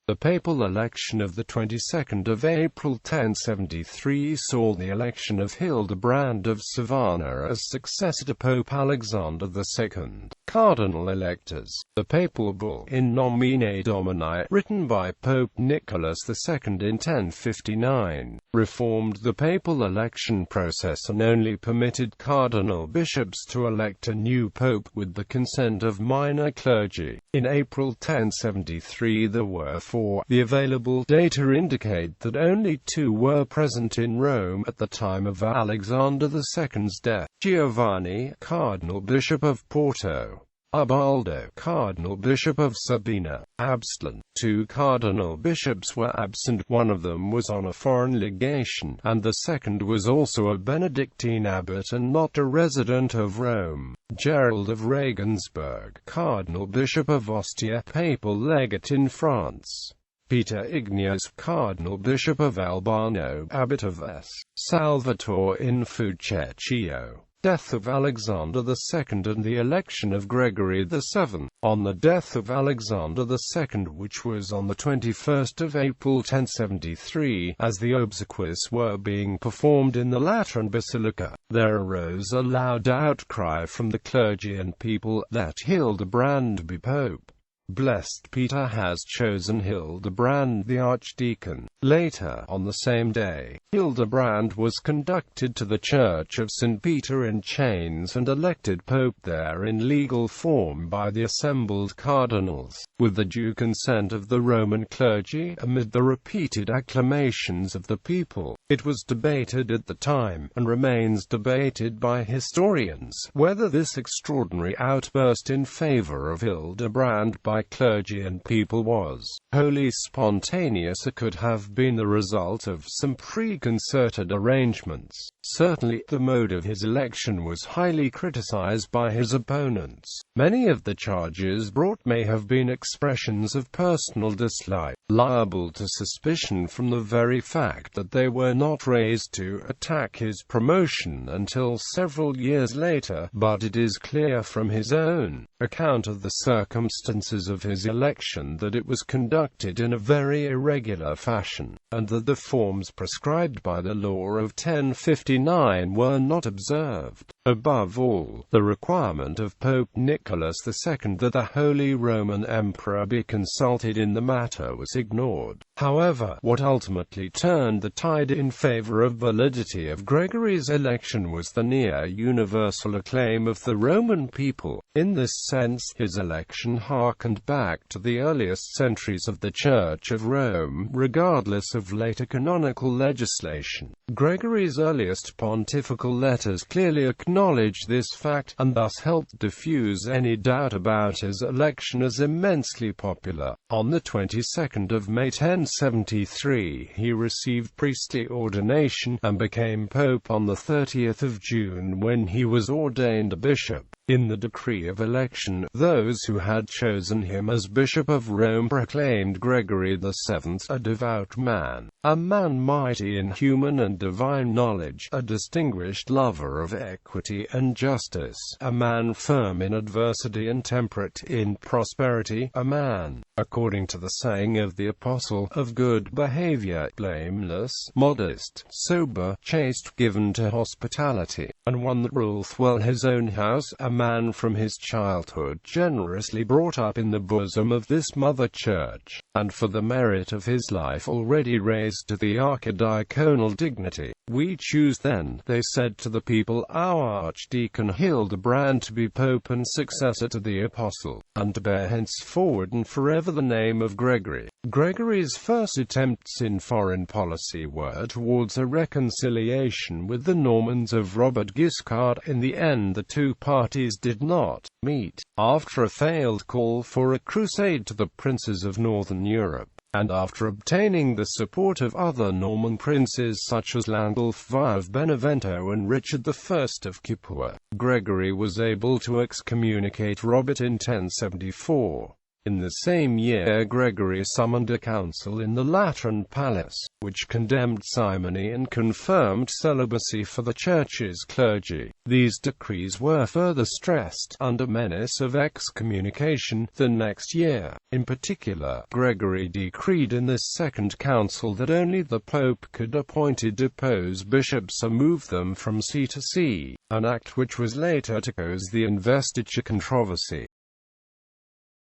The papal election of the 22nd of April 1073 saw the election of Hildebrand of Sovana as successor to Pope Alexander II. Cardinal electors. The papal bull, In Nomine Domini, written by Pope Nicholas II in 1059, reformed the papal election process and only permitted cardinal bishops to elect a new pope with the consent of minor clergy. In April 1073 there were four. The available data indicate that only two were present in Rome at the time of Alexander II's death: Giovanni, Cardinal Bishop of Porto; Ubaldo, Cardinal Bishop of Sabina. Absent. Two cardinal bishops were absent, one of them was on a foreign legation, and the second was also a Benedictine abbot and not a resident of Rome. Gerald of Regensburg, Cardinal Bishop of Ostia, Papal Legate in France. Peter Ignace, Cardinal Bishop of Albano, Abbot of S. Salvatore in Fucecchio. Death of Alexander II and the election of Gregory VII. On the death of Alexander II, which was on the 21st of April 1073, as the obsequies were being performed in the Lateran Basilica, there arose a loud outcry from the clergy and people, that Hildebrand be pope. Blessed Peter has chosen Hildebrand the archdeacon. Later, on the same day, Hildebrand was conducted to the Church of St. Peter in chains and elected pope there in legal form by the assembled cardinals, with the due consent of the Roman clergy, amid the repeated acclamations of the people. It was debated at the time, and remains debated by historians, whether this extraordinary outburst in favor of Hildebrand by clergy and people was wholly spontaneous or could have been the result of some preconcerted arrangements. Certainly, the mode of his election was highly criticized by his opponents. Many of the charges brought may have been expressions of personal dislike, liable to suspicion from the very fact that they were not raised to attack his promotion until several years later, but it is clear from his own account of the circumstances of his election that it was conducted in a very irregular fashion, and that the forms prescribed by the law of 1059 were not observed. Above all, the requirement of Pope Nicholas II that the Holy Roman Emperor be consulted in the matter was ignored. However, what ultimately turned the tide in favor of validity of Gregory's election was the near-universal acclaim of the Roman people. In this sense, his election harkened back to the earliest centuries of the Church of Rome, regardless of later canonical legislation. Gregory's earliest pontifical letters clearly acknowledge this fact, and thus helped diffuse any doubt about his election as immensely popular. On the 22nd of May 1073, he received priestly ordination, and became pope on the 30th of June when he was ordained a bishop. In the decree of election, those who had chosen him as Bishop of Rome proclaimed Gregory VII a devout man, a man mighty in human and divine knowledge, a distinguished lover of equity and justice, a man firm in adversity and temperate in prosperity, a man, according to the saying of the Apostle, of good behavior, blameless, modest, sober, chaste, given to hospitality, and one that ruleth well his own house, a man from his childhood generously brought up in the bosom of this mother church, and for the merit of his life already raised to the archidiaconal dignity. We choose then, they said to the people, our archdeacon Hildebrand to be pope and successor to the apostle, and to bear henceforward and forever the name of Gregory. Gregory's first attempts in foreign policy were towards a reconciliation with the Normans of Robert Guiscard. In the end the two parties did not meet. After a failed call for a crusade to the princes of northern Europe, and after obtaining the support of other Norman princes such as Landulf of Benevento and Richard I of Capua, Gregory was able to excommunicate Robert in 1074. In the same year Gregory summoned a council in the Lateran Palace, which condemned simony and confirmed celibacy for the Church's clergy. These decrees were further stressed, under menace of excommunication, the next year. In particular, Gregory decreed in this Second Council that only the Pope could appoint or depose bishops or move them from see to see, an act which was later to cause the investiture controversy.